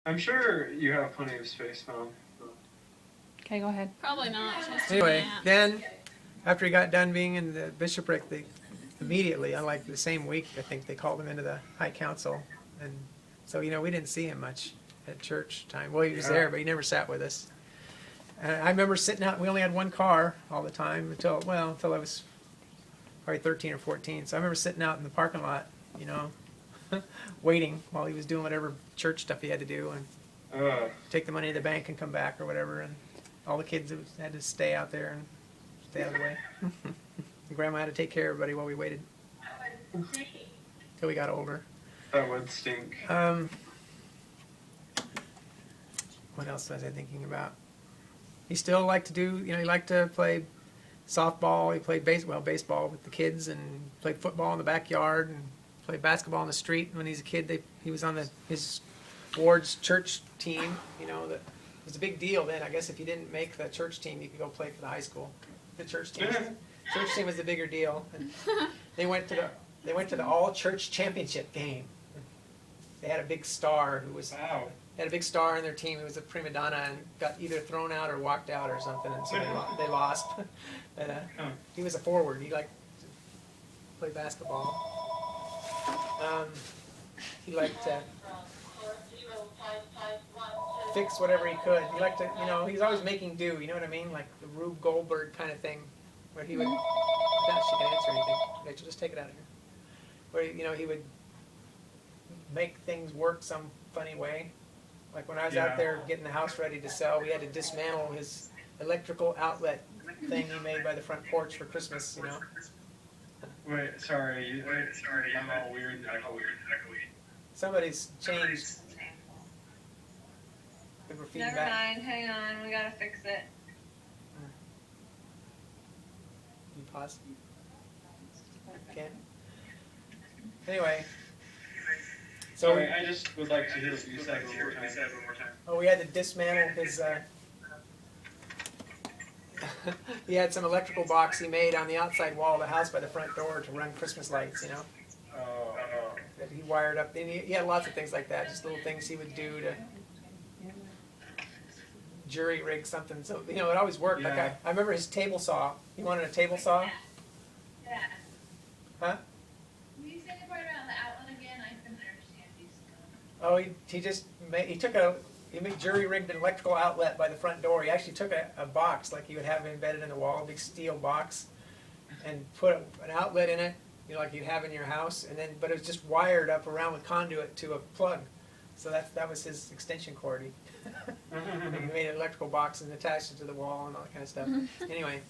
I'm sure you have plenty of space, Mom. Okay, go ahead. Probably not. Anyway, then after he got done being in the bishopric, they immediately, unlike the same week, I think they called him into the High Council, and so we didn't see him much at church time. Well, he was there, but he never sat with us. And I remember sitting out. We only had one car all the time until I was probably 13 or 14. So I remember sitting out in the parking lot, waiting while he was doing whatever church stuff he had to do, and take the money to the bank and come back or whatever. And all the kids had to stay out there and stay out of the way. Grandma had to take care of everybody while we waited till we got older. That would stink. What else was I thinking about? He still liked to do, he liked to play softball. He played baseball with the kids, and played football in the backyard, and played basketball in the street. When he was a kid, he was on his ward's church team. That was a big deal then. I guess if you didn't make the church team, you could go play for the high school. The church team was the bigger deal. And they went to the all church championship game. They had a big star who was had a big star in their team who was a prima donna and got either thrown out or walked out or something, and so they lost. But he was a forward. He liked to play basketball. He liked to fix whatever he could. He liked to, he's always making do. You know what I mean? Like the Rube Goldberg kind of thing, where he would. I doubt she can answer anything. Rachel, just take it out of here. Where he would make things work some funny way. Like when I was out there getting the house ready to sell, we had to dismantle his electrical outlet thing he made by the front porch for Christmas. Wait, sorry. I'm all weird and echoey. Somebody's changed. Never mind, hang on, we gotta fix it. You pause? Can't? Anyway. So sorry, I just would like to hear what you said one more time. Oh, we had to dismantle his, he had some electrical box he made on the outside wall of the house by the front door to run Christmas lights, that he wired up. And he had lots of things like that, just little things he would do to jury rig something. So, it always worked. Yeah. Like I remember his table saw. He wanted a table saw. Yeah. Huh? Will you say the part about the outlet again? I couldn't understand you. Oh, he jury rigged an electrical outlet by the front door. He actually took a box like you would have embedded in the wall, a big steel box, and put an outlet in it, like you'd have in your house, but it was just wired up around with conduit to a plug. So that was his extension cord. He made an electrical box and attached it to the wall and all that kind of stuff. Anyway,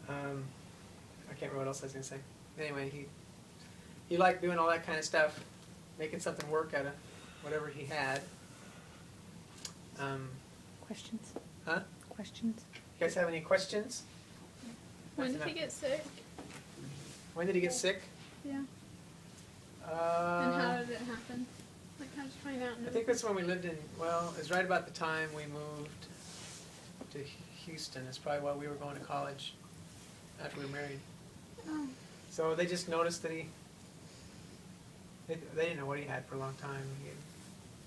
I can't remember what else I was going to say. Anyway, he liked doing all that kind of stuff, making something work out of whatever he had. Questions? Huh? Questions? You guys have any questions? When did he get sick? When did he get sick? Yeah. And how did it happen? Like, how did you find out? I think that's when we lived in, it was right about the time we moved to Houston. It's probably while we were going to college after we were married. Oh. So they just noticed that they didn't know what he had for a long time.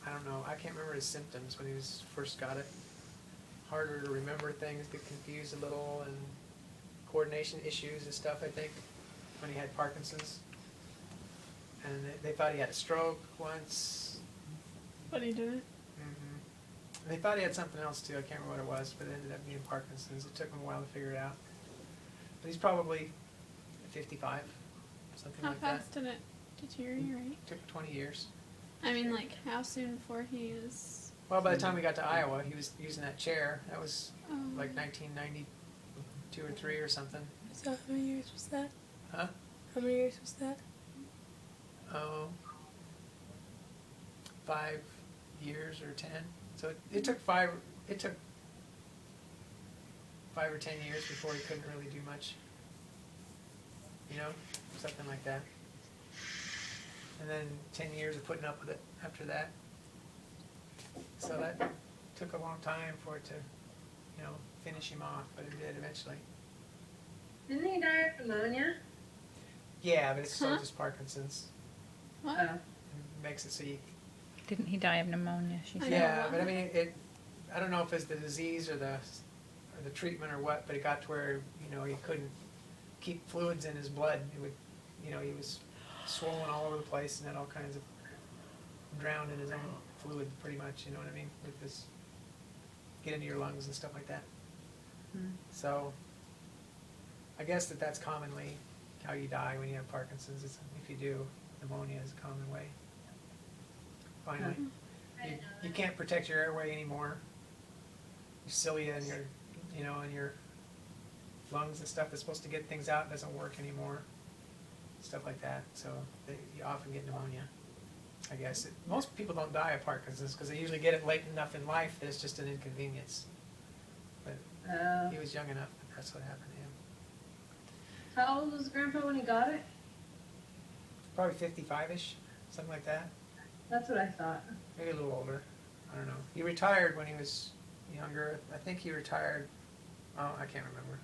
I don't know. I can't remember his symptoms when he first got it. Harder to remember things, get confused a little, and coordination issues and stuff, I think, when he had Parkinson's. And they thought he had a stroke once. But he didn't? Mm-hmm. They thought he had something else too. I can't remember what it was, but it ended up being Parkinson's. It took him a while to figure it out. But he's probably 55, something like that. How fast did it deteriorate? It took 20 years. I mean, like, how soon before he was... Well, by the time we got to Iowa, he was using that chair. That was like 1992 or 3 or something. So how many years was that? Huh? How many years was that? Oh, 5 years or 10. So it took 5 or 10 years before he couldn't really do much. Something like that. And then 10 years of putting up with it after that. So that took a long time for it to, finish him off, but it did eventually. Didn't he die of pneumonia? Yeah, but it's still just Parkinson's. What? It makes it so you Didn't he die of pneumonia? She I said. know. Yeah, but I mean, I don't know if it's the disease or the treatment or what, but it got to where, you know, he couldn't keep fluids in his blood. It would, you know, he was swollen all over the place and had all kinds of, drowned in his own fluid pretty much, you know what I mean? With this, get into your lungs and stuff like that. So, I guess that's commonly how you die when you have Parkinson's. If you do, pneumonia is a common way. Finally. You can't protect your airway anymore. Your cilia and your, you know, and your lungs and stuff that's supposed to get things out doesn't work anymore. Stuff like that. So you often get pneumonia. I guess most people don't die of Parkinson's because they usually get it late enough in life that it's just an inconvenience. But he was young enough that that's what happened to him. How old was Grandpa when he got it? Probably 55-ish, something like that. That's what I thought. Maybe a little older. I don't know. He retired when he was younger. I think he retired, oh, I can't remember.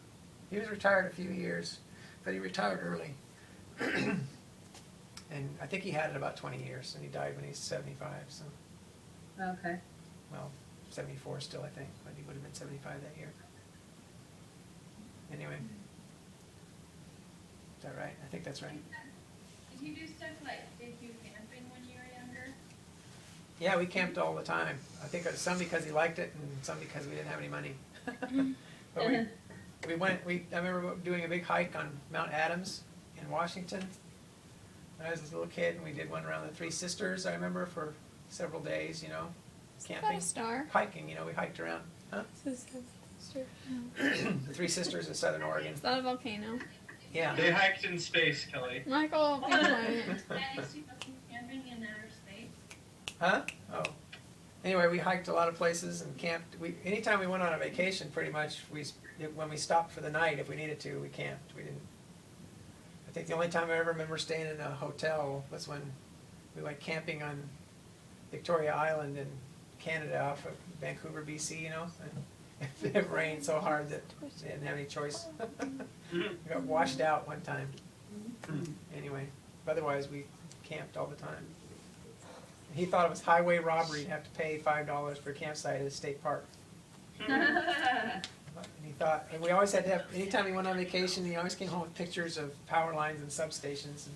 He was retired a few years, but he retired early. And I think he had it about 20 years, and he died when he was 75, so, Okay. well, 74 still, I think, but he would have been 75 that year. Anyway. Is that right? I think that's right. Did you do stuff like, did you camping when you were younger? Yeah, we camped all the time. I think some because he liked it, and some because we didn't have any money. But I remember doing a big hike on Mount Adams in Washington when I was a little kid, and we did one around the Three Sisters, I remember, for several days, you know, camping. a star? Hiking, you know, we hiked around. Huh? This is Seventh Sister. The Three Sisters in Southern Oregon. Is that a volcano? Yeah. They hiked in space, Kelly. Michael, be quiet. That is super camping in outer space. Huh? Oh. Anyway, we hiked a lot of places and camped. Anytime we went on a vacation, pretty much, when we stopped for the night, if we needed to, we camped. We didn't. I think the only time I ever remember staying in a hotel was when we went camping on Victoria Island in Canada off of Vancouver, BC, you know. And it rained so hard that we didn't have any choice. We got washed out one time. Anyway, otherwise we camped all the time. He thought it was highway robbery to have to pay $5 for a campsite at a state park. And he thought, and we always had to have, anytime he went on vacation, he always came home with pictures of power lines and substations.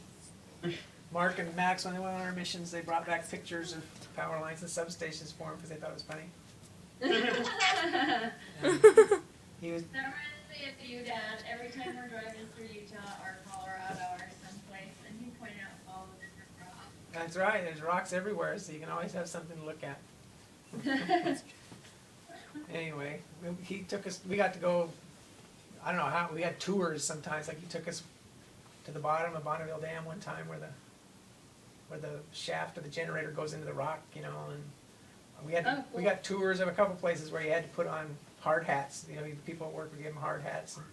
And Mark and Max, when they went on our missions, they brought back pictures of power lines and substations for him because they thought it was funny. He was, That reminds me of you, Dad. Every time we're driving through Utah or Colorado or someplace, and you point out all the different rocks. that's right, there's rocks everywhere, so you can always have something to look at. Anyway, we got to go, I don't know how, we had tours sometimes, like he took us to the bottom of Bonneville Dam one time where the shaft of the generator goes into the rock, you know, and we got tours of a couple places where you had to put on hard hats, you know, people at work would give them hard hats and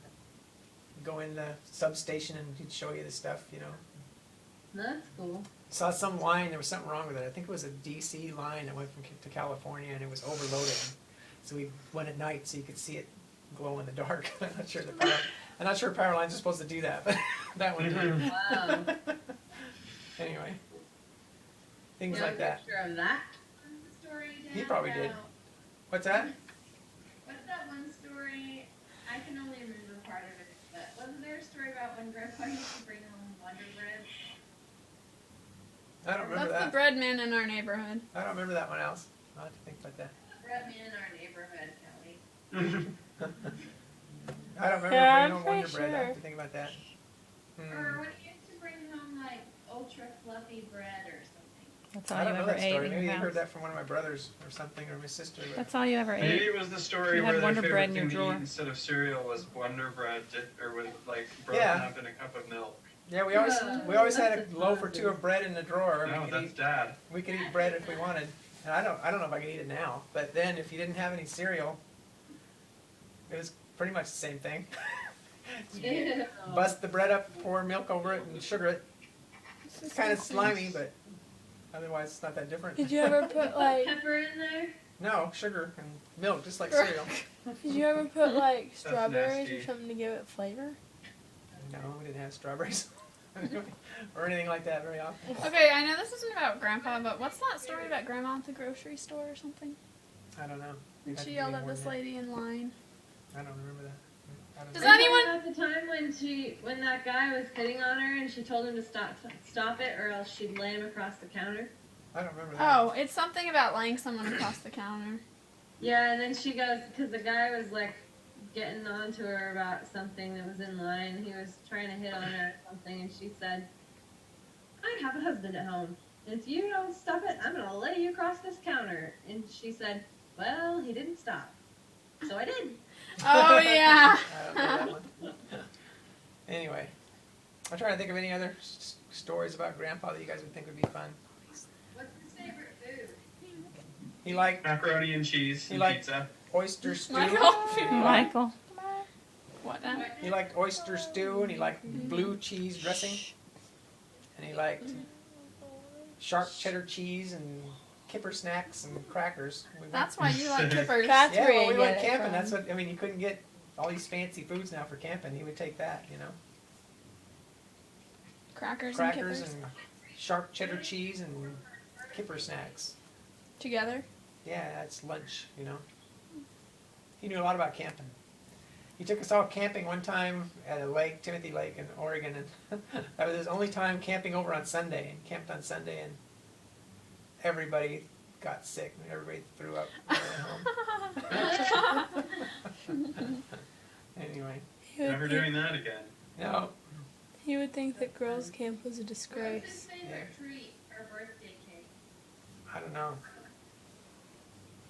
go in the substation and he'd show you the stuff, you know. That's cool. Saw some line, there was something wrong with it. I think it was a DC line that went to California and it was overloaded. So we went at night so you could see it glow in the dark. I'm not sure power lines are supposed to do that, but that one did. Wow. Anyway, things You have like a that. picture of that? What's the story, Dad? He probably did. about- What's that? What's that one story? I can only remember part of it, but wasn't there a story about when Grandpa used to bring home Wonder Bread? I don't remember That's the that. bread man in our neighborhood. I don't remember that one else. I'll have to think about that. Bread man in our neighborhood, Kelly. I don't remember Yeah, bringing I'm home Wonder pretty Bread. I have sure. to think about that. Or when he used to bring home like ultra fluffy bread or something. That's I all you don't know ever that ate story. in Maybe your you house. heard that from one of my brothers or something, or my sister. But That's all you ever Maybe ate. it was the story You had where their Wonder favorite Bread in thing your to drawer. eat instead of cereal was Wonder Bread, or with like broken Yeah. up in a cup of milk. Yeah, we always had a loaf or two of bread in the drawer. No, that's Dad. We could eat bread if we wanted. And I don't know if I could eat it now. But then if you didn't have any cereal, it was pretty much the same thing. Ew. Bust the bread up, pour milk over it, and sugar it. It's kind of slimy, but otherwise it's not that different. Did you ever put like? Pepper in there? No, sugar and milk, just like cereal. Did you ever put like strawberries nasty. or something to give it flavor? No, we didn't have strawberries. or anything like that very often. Okay, I know this isn't about Grandpa, but what's that story about Grandma at the grocery store or something? I don't know. And That she could yelled be at more this than that. lady in line. I don't remember that. I don't Does know. Are you anyone- talking about the time when that guy was hitting on her and she told him to stop it or else she'd lay him across the counter? I don't remember that. Oh, it's something about laying someone across the counter. Yeah, and then she goes, because the guy was like getting on to her about something that was in line. He was trying to hit on her or something, and she said, I have a husband at home. And if you don't stop it, I'm going to lay you across this counter. And she said, well, he didn't stop. So I did. Oh, yeah. I don't know that one. Anyway, I'm trying to think of any other stories about Grandpa that you guys would think would be fun. What's his favorite food? He liked Macaroni and cheese He and liked- pizza. oyster stew. Michael. What now? He liked oyster stew, and he liked blue cheese dressing, and he liked sharp cheddar cheese and kipper snacks and crackers. We went- That's why you like kippers. That's yeah, where well, you we went get it camping. from. That's what I mean. You couldn't get all these fancy foods now for camping. He would take that, you know, Crackers crackers and kippers. and sharp cheddar cheese and kipper snacks. Together. Yeah, that's lunch, you know. He knew a lot about camping. He took us all camping one time at a lake, Timothy Lake in Oregon, and that was his only time camping over on Sunday. And camped on Sunday, and everybody got sick, and everybody threw up on the way home. Anyway, He would, Never think, doing that again. no, he would think that girls' camp was a What's his disgrace. favorite treat or birthday cake? I don't know.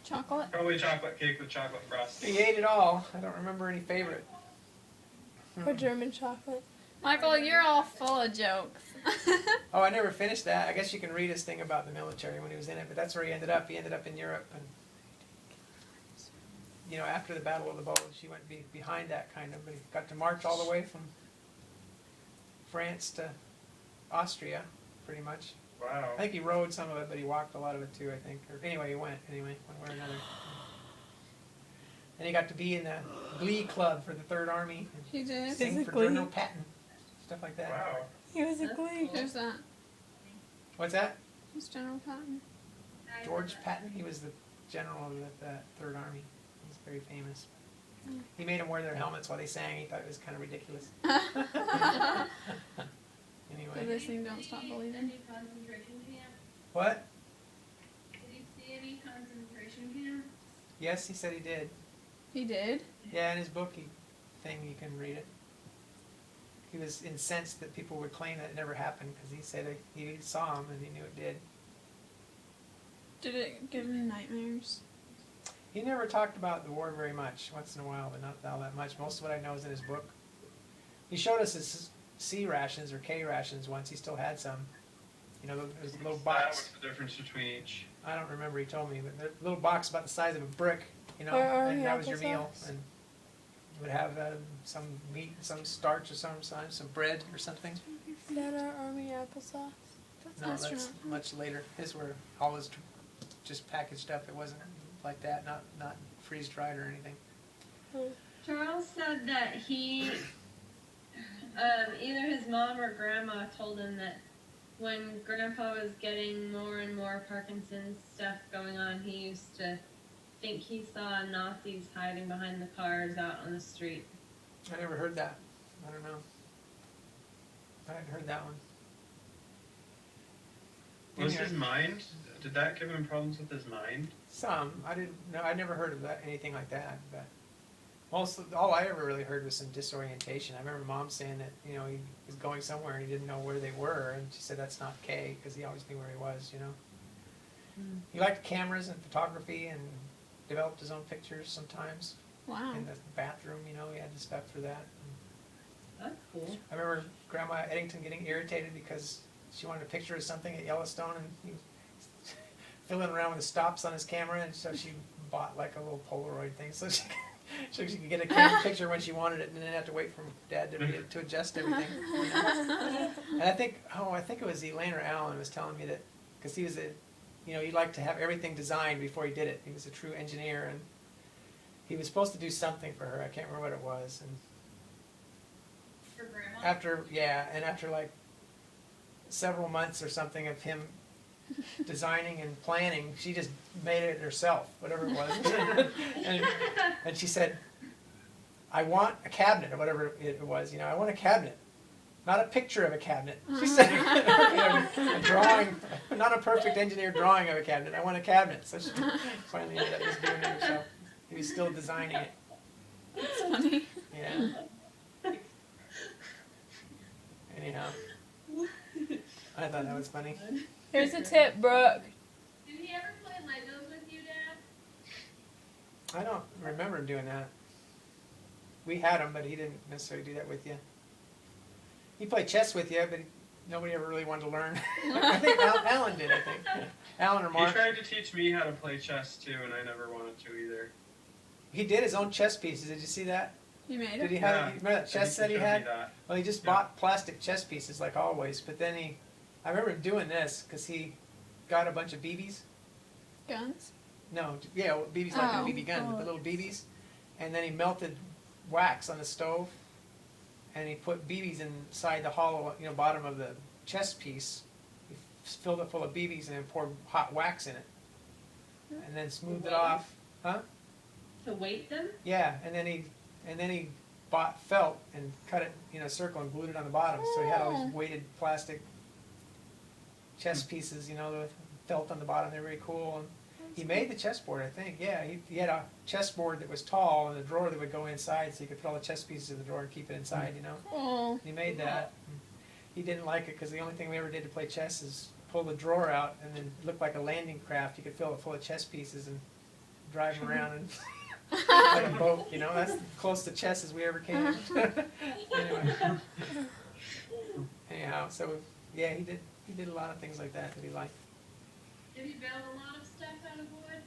Chocolate. Probably chocolate cake with chocolate frosting. He ate it all. I don't remember any favorite. Or German chocolate. Michael, you're all full of jokes. Oh, I never finished that. I guess you can read his thing about the military when he was in it, but that's where he ended up. He ended up in Europe, and you know, after the Battle of the Bulge, he went behind that kind of, but he got to march all the way from France to Austria, pretty much. Wow. I think he rode some of it, but he walked a lot of it too, I think. Or anyway, he went, one way or another. And he got to be in the Glee Club for the Third Army, He did. and sing Is it for Glee? General Patton, stuff like that. Wow. He was a That's glee. cool. Who's that? What's that? Who's General Patton? George Patton. He was the general of the Third Army. He's very famous. He made them wear their helmets while they sang. He thought it was kind of ridiculous. So Anyway, they sing Don't Stop Did he see Believing. any concentration camp? what? Did he see any concentration camp? Yes, he said he did. He did? Yeah, in his book, thing you can read it. He was incensed that people would claim that it never happened because he said he saw him and he knew it did. Did it give him nightmares? He never talked about the war very much. Once in a while, but not all that much. Most of what I know is in his book. He showed us his C rations or K rations once. He still had some. You know, there's a little What's box. the difference between each? I don't remember. He told me, but there's a little box about the size of a brick. You know, Or and that was your applesauce. meal. And you would have some meat, some starch, or some bread or something. Is that our army applesauce? That's No, an that's astronaut. much later. His were always just packaged up. It wasn't like that. Not freeze dried or anything. Charles said that he, either his mom or grandma told him that when Grandpa was getting more and more Parkinson's stuff going on, he used to think he saw Nazis hiding behind the cars out on the street. I never heard that. I don't know. I hadn't heard that one. Was Yeah. his mind? Did that give him problems with his mind? Some. I didn't know. I never heard of that, anything like that. But all I ever really heard was some disorientation. I remember Mom saying that, you know, he was going somewhere and he didn't know where they were, and she said that's not Kay because he always knew where he was. You know. He liked cameras and photography and developed his own pictures sometimes Wow. in the bathroom. You know, he had the stuff for that. That's cool. I remember Grandma Eddington getting irritated because she wanted a picture of something at Yellowstone, and he was fiddling around with the stops on his camera, and so she bought like a little Polaroid thing so she could get a camera picture when she wanted it, and didn't have to wait for Dad to adjust everything. You know? And I think it was Elaine or Alan was telling me that because he was he liked to have everything designed before he did it. He was a true engineer, and he was supposed to do something for her. I can't remember what it was, and For grandma? after like several months or something of him designing and planning. She just made it herself, whatever it was. and she said, I want a cabinet, or whatever it was, I want a cabinet. Not a picture of a cabinet. She said, a drawing, not a perfect engineered drawing of a cabinet. I want a cabinet. So she finally ended up just doing it herself. He was still designing it. That's funny. Yeah. Anyhow, I thought that was funny. Here's a tip, Brooke. Did he ever play Legos with you, Dad? I don't remember him doing that. We had him, but he didn't necessarily do that with you. He played chess with you, but nobody ever really wanted to learn. I think Alan did, I think. Alan or He Mark. tried to teach me how to play chess too, and I never wanted to either. He did his own chess pieces. Did you see that? You made Did it. he have? Yeah. Remember that I chess think set he showed me had? that. Well, he just Yeah. bought plastic chess pieces like always, but then I remember him doing this because he got a bunch of BBs. Guns? No, yeah, well, BBs like a Oh. BB gun, Oh. the little BBs, and then he melted wax on the stove, and he put BBs inside the hollow, bottom of the chess piece. He filled it full of BBs and then poured hot wax in it, and then smoothed it off. Huh? To weight them? Yeah, and then he bought felt and cut it in a circle and glued it on the bottom. So he had all these weighted plastic chess pieces, with felt on the bottom. They're very cool. And he made the chessboard, I think. Yeah, he had a chessboard that was tall and a drawer that would go inside, so you could put all the chess pieces in the drawer and keep it inside. Oh. He made that. He didn't like it because the only thing we ever did to play chess is pull the drawer out and then it looked like a landing craft. You could fill it full of chess pieces and drive them around and like a boat. That's close to chess as we ever came. Anyway. Anyhow, so yeah, he did a lot of things like that he liked. Did he build a lot of stuff out of wood?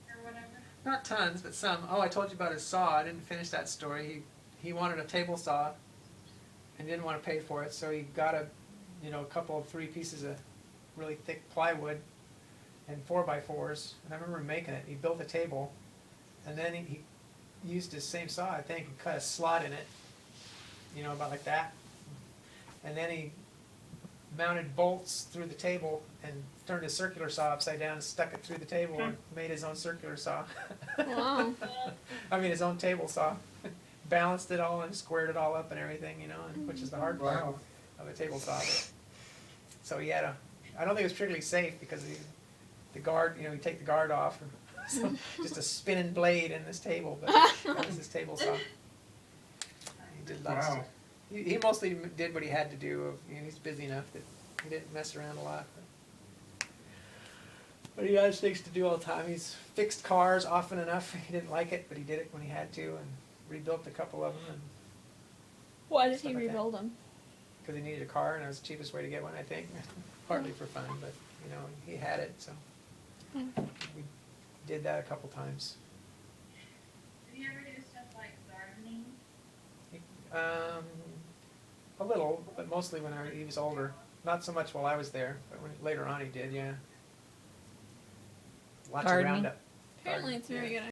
Or whatever? Not tons, but some. Oh, I told you about his saw. I didn't finish that story. He wanted a table saw and didn't want to pay for it, so he got a couple of 3 pieces of really thick plywood and 4x4s. And I remember him making it. He built a table, and then he used his same saw, I think, and cut a slot in it, about like that. And then he mounted bolts through the table and turned his circular saw upside down and stuck it through the table and made his own circular saw. Wow. I mean, his own table saw. Balanced it all and squared it all up and everything, and which is the hard part Wow. of a table saw. So he had I don't think it was particularly safe because the guard, you take the guard off. So just a spinning blade in this table, but that was his table saw. He did lots of Wow. stuff. He mostly did what he had to do. He's busy enough that he didn't mess around a lot. But he has things to do all the time. He's fixed cars often enough. He didn't like it, but he did it when he had to, and rebuilt a couple of them. Why did Stuff he like that. rebuild them? Because he needed a car, and it was the cheapest way to get one, I think. Partly for fun, but he had it, so we did that a couple times. Did he ever do stuff like gardening? A little, but mostly when he was older. Not so much while I was there, but later on he did, yeah. Lots Gardening? of Roundup. Apparently it's very good.